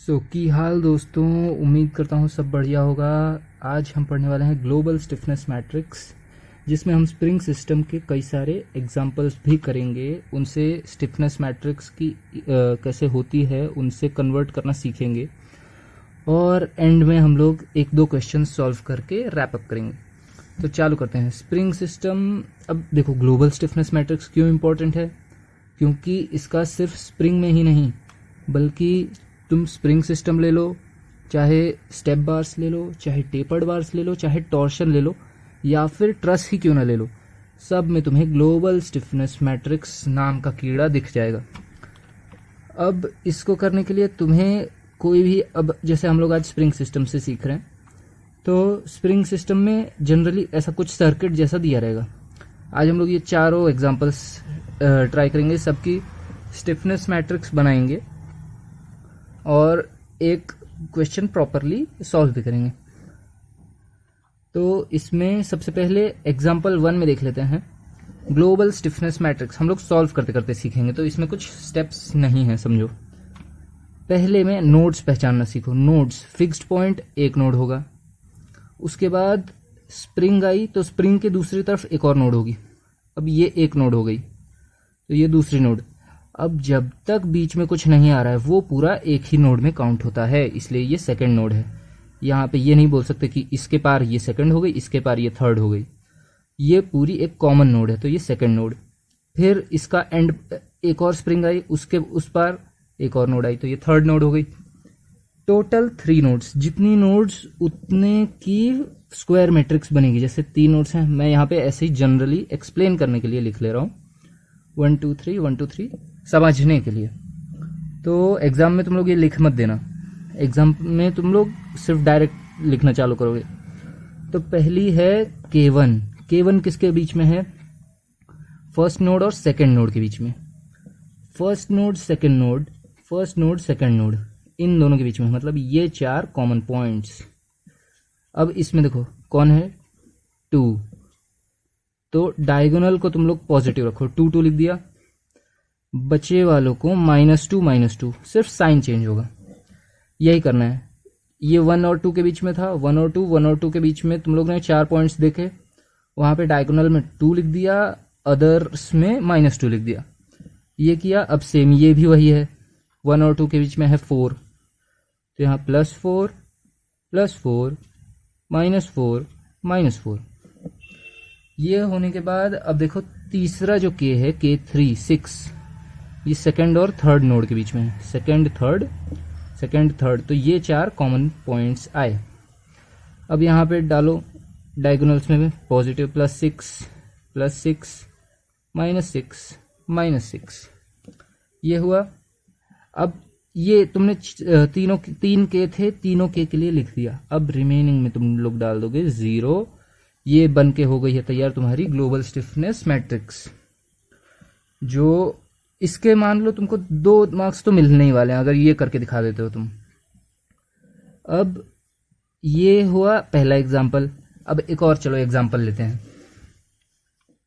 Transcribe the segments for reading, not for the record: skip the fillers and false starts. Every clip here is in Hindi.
की हाल दोस्तों। उम्मीद करता हूँ सब बढ़िया होगा। आज हम पढ़ने वाले हैं ग्लोबल स्टिफनेस मैट्रिक्स, जिसमें हम स्प्रिंग सिस्टम के कई सारे एग्जांपल्स भी करेंगे। उनसे स्टिफनेस मैट्रिक्स की कैसे होती है उनसे कन्वर्ट करना सीखेंगे, और एंड में हम लोग एक दो क्वेश्चन सॉल्व करके रैप अप करेंगे। तो चालू करते हैं स्प्रिंग सिस्टम। अब देखो, ग्लोबल स्टिफनेस मैट्रिक्स क्यों इम्पोर्टेंट है, क्योंकि इसका सिर्फ स्प्रिंग में ही नहीं बल्कि तुम स्प्रिंग सिस्टम ले लो, चाहे स्टेप बार्स ले लो, चाहे टेपर्ड बार्स ले लो, चाहे टॉर्शन ले लो, या फिर ट्रस ही क्यों ना ले लो, सब में तुम्हें ग्लोबल स्टिफनेस मैट्रिक्स नाम का कीड़ा दिख जाएगा। अब इसको करने के लिए तुम्हें कोई भी, अब जैसे हम लोग आज स्प्रिंग सिस्टम से सीख रहे हैं, तो स्प्रिंग सिस्टम में जनरली ऐसा कुछ सर्किट जैसा दिया रहेगा। आज हम लोग ये चारों एग्जांपल्स ट्राई करेंगे, सबकी स्टिफनेस मैट्रिक्स बनाएंगे और एक क्वेश्चन प्रॉपरली सॉल्व भी करेंगे। तो इसमें सबसे पहले एग्जांपल 1 में देख लेते हैं। ग्लोबल स्टिफनेस मैट्रिक्स हम लोग सॉल्व करते करते सीखेंगे, तो इसमें कुछ स्टेप्स नहीं है, समझो। पहले में नोड्स पहचानना सीखो। नोड्स, फिक्स्ड पॉइंट एक नोड होगा, उसके बाद स्प्रिंग आई तो स्प्रिंग के दूसरी तरफ एक और नोड होगी। अब ये एक नोड हो गई तो ये दूसरी नोड। अब जब तक बीच में कुछ नहीं आ रहा है वो पूरा एक ही नोड में काउंट होता है, इसलिए ये सेकंड नोड है। यहाँ पे ये नहीं बोल सकते कि इसके पार ये सेकंड हो गई, इसके पार ये थर्ड हो गई। ये पूरी एक कॉमन नोड है, तो ये सेकंड नोड। फिर इसका एंड, एक और स्प्रिंग आई, उसके उस पार एक और नोड आई, तो ये थर्ड नोड हो गई। टोटल 3 नोड्स, जितनी नोड्स उतने की स्क्वायर मैट्रिक्स बनेगी। जैसे 3 नोड्स हैं, मैं यहाँ पे ऐसे ही जनरली एक्सप्लेन करने के लिए लिख ले रहा हूँ, 1 2 3 1 2 3, समझने के लिए। तो एग्जाम में तुम लोग ये लिख मत देना, एग्जाम में तुम लोग सिर्फ डायरेक्ट लिखना चालू करोगे। तो पहली है K1। K1 किसके बीच में है? फर्स्ट नोड और सेकंड नोड के बीच में। First node second node, first node second node, इन दोनों के बीच में, मतलब ये 4 कॉमन पॉइंट्स। अब इसमें देखो कौन है? 2। तो डायगोनल को तुम लोग पॉजिटिव रखो, 2 2 लिख दिया। बचे वालों को -2 -2, सिर्फ साइन चेंज होगा, यही करना है। ये 1 और 2 के बीच में था, 1 और 2, 1 और 2 के बीच में तुम लोग ने 4 पॉइंट्स देखे, वहां पे डायगोनल में 2 लिख दिया, अदर्स में -2 लिख दिया, ये किया। अब सेम ये भी वही है, 1 और 2 के बीच में है 4, तो यहाँ +4 +4 -4 -4। ये होने के बाद अब देखो तीसरा जो K है, K3 6, ये सेकंड और थर्ड नोड के बीच में है, सेकंड थर्ड, तो ये 4 कॉमन पॉइंट्स आए। अब यहाँ पे डालो डायगोनल्स में पॉजिटिव, +6 +6 -6 -6, ये हुआ। अब ये तुमने तीन के थे, तीनों के लिए लिख दिया। अब रिमेनिंग में तुम लोग डाल दोगे 0। ये बन के हो गई है तैयार तुम्हारी ग्लोबल स्टिफनेस मैट्रिक्स, जो इसके मान लो तुमको 2 मार्क्स तो मिलने ही वाले हैं अगर ये करके दिखा देते हो तुम। अब ये हुआ पहला एग्जाम्पल। अब एक और, चलो एग्जाम्पल लेते हैं।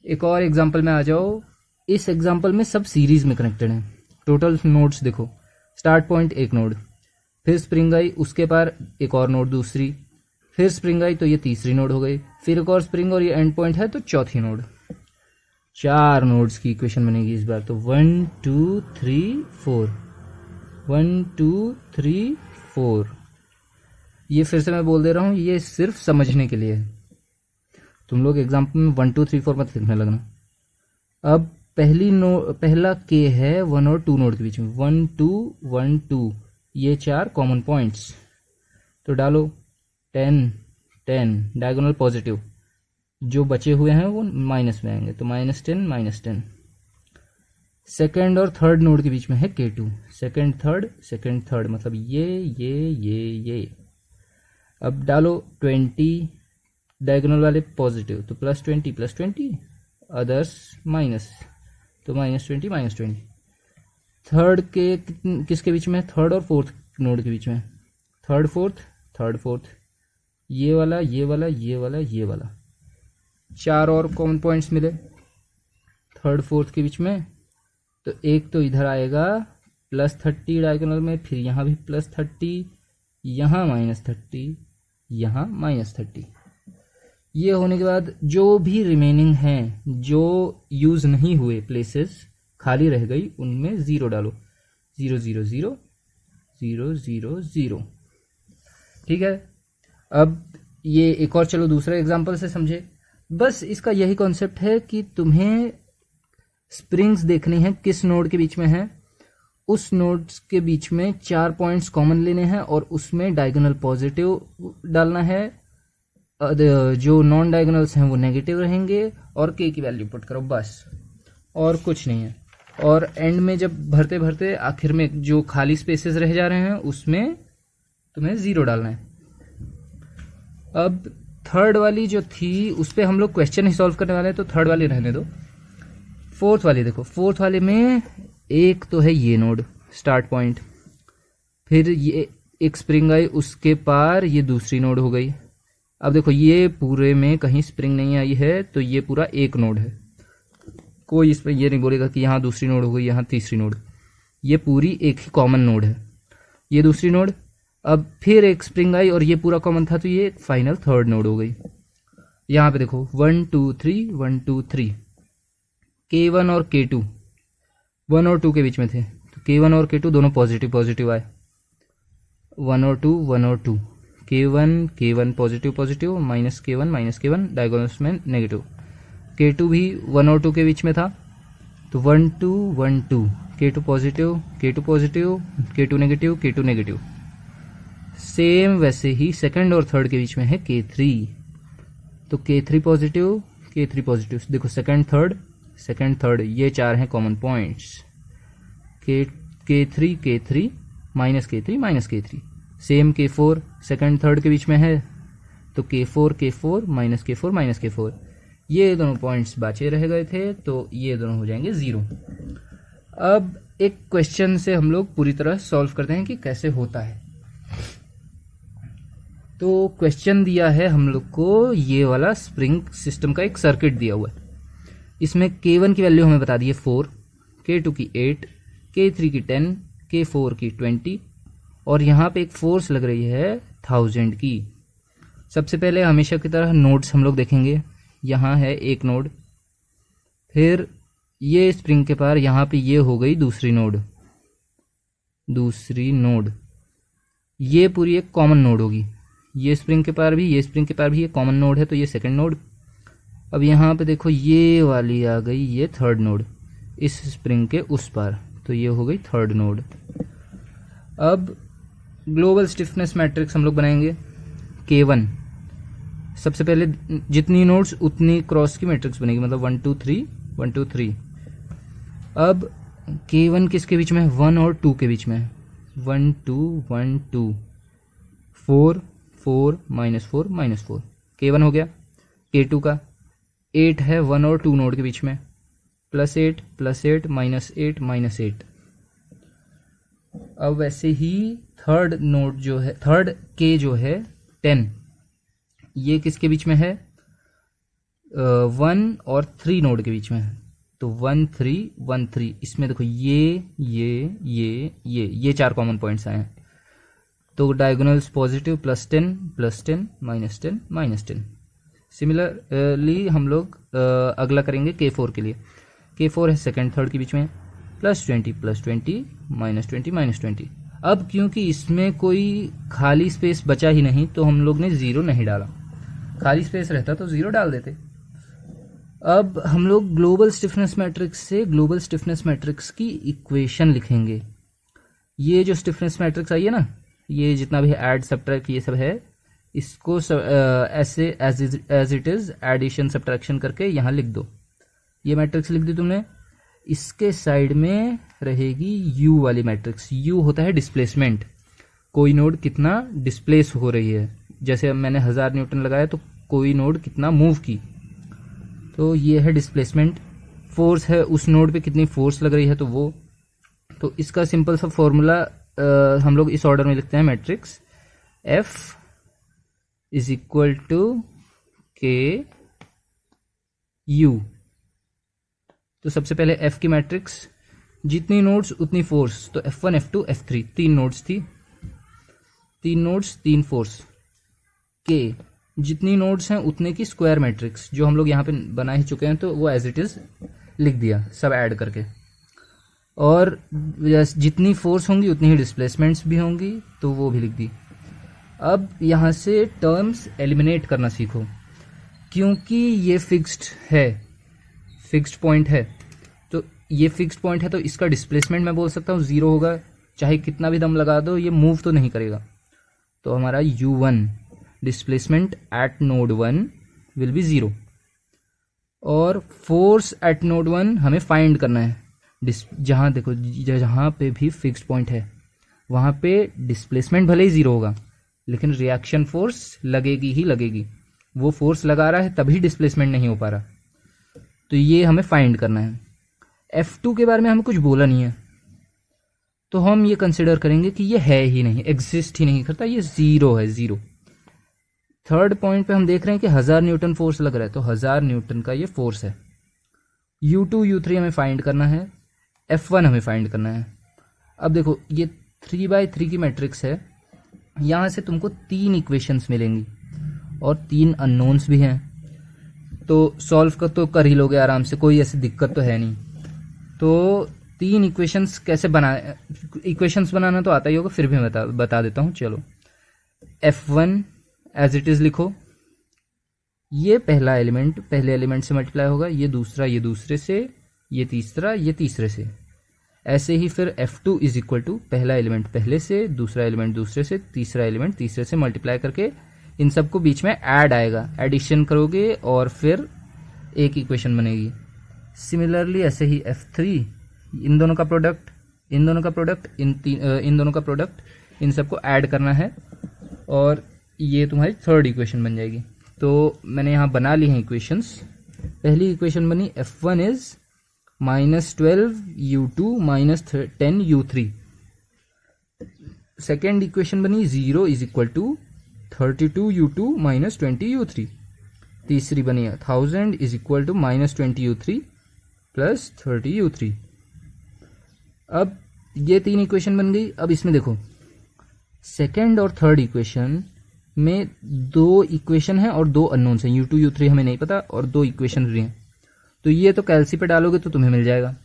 एक और एग्जाम्पल में आ जाओ। इस एग्जाम्पल में सब सीरीज में कनेक्टेड हैं। टोटल नोड्स देखो, स्टार्ट पॉइंट एक नोड, फिर स्प्रिंग आई, उसके पार एक और नोड दूसरी, फिर स्प्रिंग आई तो ये तीसरी नोड हो गई, फिर एक और स्प्रिंग और ये एंड पॉइंट है तो चौथी नोड। 4 नोड्स की इक्वेशन बनेगी इस बार। तो 1 2 3 4, 1 2 3 4। ये फिर से मैं बोल दे रहा हूँ, ये सिर्फ समझने के लिए है, तुम लोग एग्जाम्पल में 1 2 3 4 मत लिखने लगना। अब पहला K है 1 और 2 नोड के बीच में, 1 2 1 2, ये 4 कॉमन पॉइंट्स। तो डालो 10 10, डायगोनल पॉजिटिव, जो बचे हुए हैं वो माइनस में आएंगे, तो -10 -10। सेकंड और थर्ड नोड के बीच में है K2, सेकंड थर्ड, मतलब ये। अब डालो 20, डायगोनल वाले पॉजिटिव, तो +20 +20, अदर्स माइनस, तो -20 -20। थर्ड के किसके बीच में? थर्ड और फोर्थ नोड के बीच में, थर्ड फोर्थ, ये वाला। 4 और कॉमन पॉइंट्स मिले थर्ड फोर्थ के बीच में, तो एक तो इधर आएगा +30 डायगोनल में, फिर यहाँ भी +30, यहाँ -30, यहाँ -30। ये होने के बाद जो भी रिमेनिंग हैं, जो यूज़ नहीं हुए प्लेसेस खाली रह गई, उनमें 0 डालो। 0 0 0 0 0 0। ठीक है। अब ये एक और चलो दूसरे एग्जांपल से समझे। बस इसका यही कॉन्सेप्ट है कि तुम्हें स्प्रिंग्स देखनी है किस नोड के बीच में है, उस नोड्स के बीच में 4 पॉइंट्स कॉमन लेने हैं और उसमें डायगोनल पॉजिटिव डालना है, जो नॉन डायगोनल्स हैं वो नेगेटिव रहेंगे, और के की वैल्यू पुट करो, बस और कुछ नहीं है। और एंड में जब भरते भरते आखिर में जो खाली स्पेसेस रह जा रहे हैं उसमें तुम्हें 0 डालना है। अब थर्ड वाली जो थी उस पर हम लोग क्वेश्चन ही सॉल्व करने वाले हैं, तो थर्ड वाली रहने दो। फोर्थ वाली देखो, फोर्थ वाले में एक तो है ये नोड स्टार्ट पॉइंट, फिर ये एक स्प्रिंग आई, उसके पार ये दूसरी नोड हो गई। अब देखो ये पूरे में कहीं स्प्रिंग नहीं आई है, तो ये पूरा एक नोड है। कोई इस पर ये नहीं बोलेगा कि यहाँ दूसरी नोड हो गई, यहाँ तीसरी नोड। ये पूरी एक ही कॉमन नोड है, ये दूसरी नोड। अब फिर एक स्प्रिंग आई और ये पूरा कॉमन था, तो ये फाइनल थर्ड नोड हो गई। यहाँ पे देखो 1 2 3 1 2 3, K1 और K2 1 और 2 के बीच में थे, तो K1 और K2 दोनों पॉजिटिव पॉजिटिव आए। 1 और 2 1 और 2, K1 positive positive, -K1 diagonals में नेगेटिव। K2 भी 1 और 2 के बीच में था, तो 1 2 1 2, K2 positive K2 negative K2 negative. Same वैसे ही सेकंड और थर्ड के बीच में है K3, तो K3 पॉजिटिव। देखो सेकंड थर्ड ये 4 हैं common points. K3 -K3 same K4 second third के बीच में है, तो K4 -K4 ये दोनों पॉइंट्स बचे रह गए थे, तो ये दोनों हो जाएंगे 0। अब एक क्वेश्चन से हम लोग पूरी तरह सॉल्व करते हैं कि कैसे होता है। तो क्वेश्चन दिया है हम लोग को, ये वाला स्प्रिंग सिस्टम का एक सर्किट दिया हुआ है। इसमें K1 की वैल्यू हमें बता दी है 4, K2 की 8, K3 की 10, K4 की 20, और यहाँ पे एक फोर्स लग रही है 1000 की। सबसे पहले हमेशा की तरह नोड्स हम लोग देखेंगे। यहाँ है एक नोड, फिर ये स्प्रिंग के पार यहाँ पे ये हो गई दूसरी नोड। ये पूरी एक कॉमन नोड होगी, ये स्प्रिंग के पार भी ये कॉमन नोड है, तो ये सेकंड नोड। अब यहाँ पे देखो ये वाली आ गई, ये थर्ड नोड इस स्प्रिंग के उस पार, तो ये हो गई थर्ड नोड। अब ग्लोबल स्टिफनेस मैट्रिक्स हम लोग बनाएंगे। K1 सबसे पहले जितनी नोड्स उतनी क्रॉस की मैट्रिक्स बनेगी, मतलब 1 2 3 1 2 3। अब K1 किसके बीच में है? 1 और 2 के बीच में है। 1 2 1 2 4 4 -4 -4, K1 हो गया। K2 का 8 है 1 और 2 नोड के बीच में, +8 +8 -8 -8। अब वैसे ही थर्ड नोड जो है, थर्ड K जो है 10, ये किसके बीच में है? 1 और 3 नोड के बीच में है, तो 1 3 1 3। इसमें देखो ये 4 कॉमन पॉइंट्स आए हैं, तो डायगोनल्स पॉजिटिव +10 +10 -10 -10। सिमिलरली हम लोग अगला करेंगे K4 के लिए। K4 है सेकंड थर्ड के बीच में, +20 +20 -20 -20। अब क्योंकि इसमें कोई खाली स्पेस बचा ही नहीं, तो हम लोग ने 0 नहीं डाला। खाली स्पेस रहता तो 0 डाल देते। अब हम लोग ग्लोबल स्टिफनेस मैट्रिक्स से ग्लोबल स्टिफनेस मैट्रिक्स की इक्वेशन लिखेंगे। ये जो स्टिफनेस मैट्रिक्स आई है ना, ये जितना भी ऐड सब्ट्रैक्ट ये सब है, इसको ऐसे as it is addition subtraction करके यहाँ लिख दो। ये मैट्रिक्स लिख दी तुमने। इसके साइड में रहेगी U वाली मैट्रिक्स। U होता है डिस्प्लेसमेंट, कोई नोड कितना डिस्प्लेस हो रही है। जैसे अब मैंने 1000 न्यूटन लगाया तो कोई नोड कितना मूव की, तो ये है डिस्प्लेसमेंट। फोर्स है उस नोड पे कितनी फोर्स लग रही है, तो वो। तो इसका सिंपल सा फॉर्मूला हम लोग इस ऑर्डर में लिखते हैं। Matrix F is equal to K U। तो सबसे पहले F की मैट्रिक्स जितनी नोड्स उतनी फोर्स, तो F1 F2 F3 तीन नोड्स थी, तीन नोड्स तीन फोर्स के जितनी नोड्स हैं उतने की स्क्वायर मैट्रिक्स, जो हम लोग यहाँ पे बना ही चुके हैं, तो वो एज इट इज़ लिख दिया सब ऐड करके। और जितनी फोर्स होंगी उतनी ही डिस्प्लेसमेंट्स भी होंगी, तो वो भी लिख दी। अब यहाँ से टर्म्स एलिमिनेट करना सीखो, क्योंकि ये फिक्स्ड है, फिक्स्ड पॉइंट है, तो ये फिक्स्ड पॉइंट है तो इसका डिस्प्लेसमेंट मैं बोल सकता हूँ 0 होगा, चाहे कितना भी दम लगा दो ये मूव तो नहीं करेगा। तो हमारा U1 displacement eight node 1 will be 0। और फोर्स एट नोड 1 हमें फाइंड करना है। जहाँ देखो, जहाँ पे भी फिक्स्ड पॉइंट है वहाँ पे डिस्प्लेसमेंट भले ही 0 होगा, लेकिन रिएक्शन फोर्स लगेगी ही लगेगी। वो फोर्स लगा रहा है तभी डिस्प्लेसमेंट नहीं हो पा रहा, तो ये हमें फाइंड करना है। F2 के बारे में हमें कुछ बोला नहीं है, तो हम ये कंसिडर करेंगे कि ये है ही नहीं, एग्जिस्ट ही नहीं करता, ये 0 है, 0। थर्ड पॉइंट पे हम देख रहे हैं कि 1000 न्यूटन फोर्स लग रहा है, तो 1000 न्यूटन का ये फोर्स है। U2 U3 हमें फाइंड करना है, F1 हमें फाइंड करना है। अब देखो ये 3/3 की मैट्रिक्स है, यहाँ से तुमको 3 इक्वेशंस मिलेंगी और 3 अननोन्स भी हैं, तो सॉल्व कर तो कर ही लोगे आराम से, कोई ऐसी दिक्कत तो है नहीं। तो 3 इक्वेशंस कैसे इक्वेशंस बनाना तो आता ही होगा, फिर भी मैं बता देता हूँ। चलो F1 एज इट इज़ लिखो, ये पहला एलिमेंट पहले एलिमेंट से मल्टीप्लाई होगा, ये दूसरे से, ये तीसरे से। ऐसे ही फिर F2 इज इक्वल टू पहला एलिमेंट पहले से, दूसरा एलिमेंट दूसरे से, तीसरा एलिमेंट तीसरे से मल्टीप्लाई करके इन सबको बीच में ऐड आएगा, एडिशन करोगे और फिर एक इक्वेशन बनेगी। सिमिलरली ऐसे ही F3, इन दोनों का प्रोडक्ट, इन दोनों का प्रोडक्ट, इन दोनों का प्रोडक्ट, इन सबको ऐड करना है और ये तुम्हारी थर्ड इक्वेशन बन जाएगी। तो मैंने यहाँ बना ली हैं इक्वेशंस। पहली इक्वेशन बनी F1 is -12 U2 -10 U3। Second equation बनी 0 is equal to 32 U2 -20 U3। तीसरी बनी 1000 is equal to -20 U3 plus 30 U3। अब ये 3 इक्वेशन बन गई। अब इसमें देखो सेकेंड और थर्ड इक्वेशन में 2 इक्वेशन है और 2 अननोन्स हैं, U2 U3 हमें नहीं पता और 2 इक्वेशन भी हैं। तो ये तो कैल्सी पे डालोगे तो तुम्हें मिल जाएगा।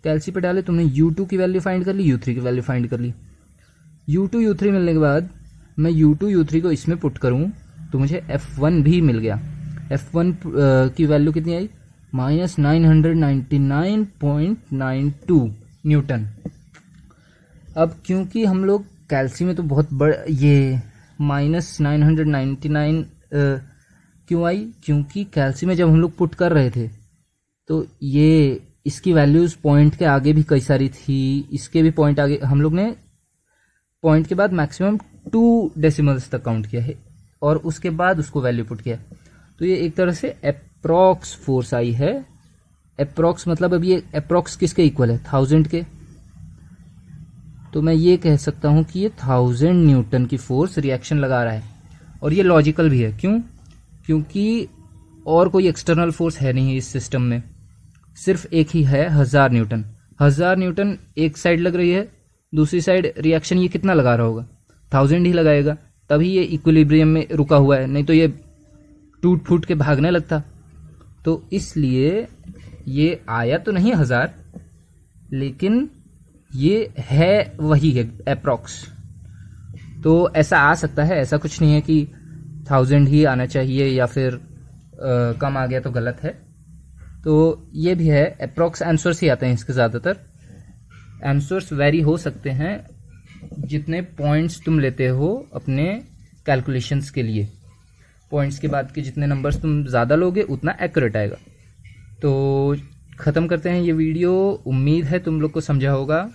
कैल्सी पे डाले, तुमने U2 की वैल्यू फाइंड कर ली, U3 की वैल्यू फाइंड कर ली। U2 U3 मिलने के बाद मैं U2 U3 को इसमें पुट करूं तो मुझे F1 भी मिल गया। F1 की वैल्यू कितनी आई? -999.92 न्यूटन। अब क्योंकि हम लोग कैल्सी में तो बहुत बड़ा ये -999 क्यों आई? क्योंकि कैल्सी में जब हम लोग पुट कर रहे थे तो ये इसकी वैल्यूज पॉइंट के आगे भी कई सारी थी, इसके भी पॉइंट आगे, हम लोग ने पॉइंट के बाद मैक्सिमम 2 डेसिमल्स तक काउंट किया है और उसके बाद उसको वैल्यू पुट किया। तो ये एक तरह से अप्रॉक्स फोर्स आई है। अप्रॉक्स मतलब अब ये अप्रॉक्स किसके इक्वल है? 1000 के। तो मैं ये कह सकता हूं कि ये 1000 न्यूटन की फोर्स रिएक्शन लगा रहा है और ये लॉजिकल भी है। क्यों? क्योंकि और कोई एक्सटर्नल फोर्स है नहीं इस सिस्टम में, सिर्फ एक ही है, 1000 न्यूटन। 1000 न्यूटन एक साइड लग रही है, दूसरी साइड रिएक्शन ये कितना लगा रहा होगा? 1000 ही लगाएगा, तभी ये इक्विलिब्रियम में रुका हुआ है, नहीं तो ये टूट फूट के भागने लगता। तो इसलिए ये आया तो नहीं 1000, लेकिन ये है वही है अप्रॉक्स। तो ऐसा आ सकता है, ऐसा कुछ नहीं है कि 1000 ही आना चाहिए या फिर कम आ गया तो गलत है। तो ये भी है, अप्रॉक्स आंसर्स ही आते हैं इसके ज़्यादातर। आंसर्स वेरी हो सकते हैं जितने पॉइंट्स तुम लेते हो अपने कैलकुलेशंस के लिए। पॉइंट्स के बाद के जितने नंबर्स तुम ज़्यादा लोगे उतना एक्यूरेट आएगा। तो ख़त्म करते हैं ये वीडियो। उम्मीद है तुम लोग को समझा होगा।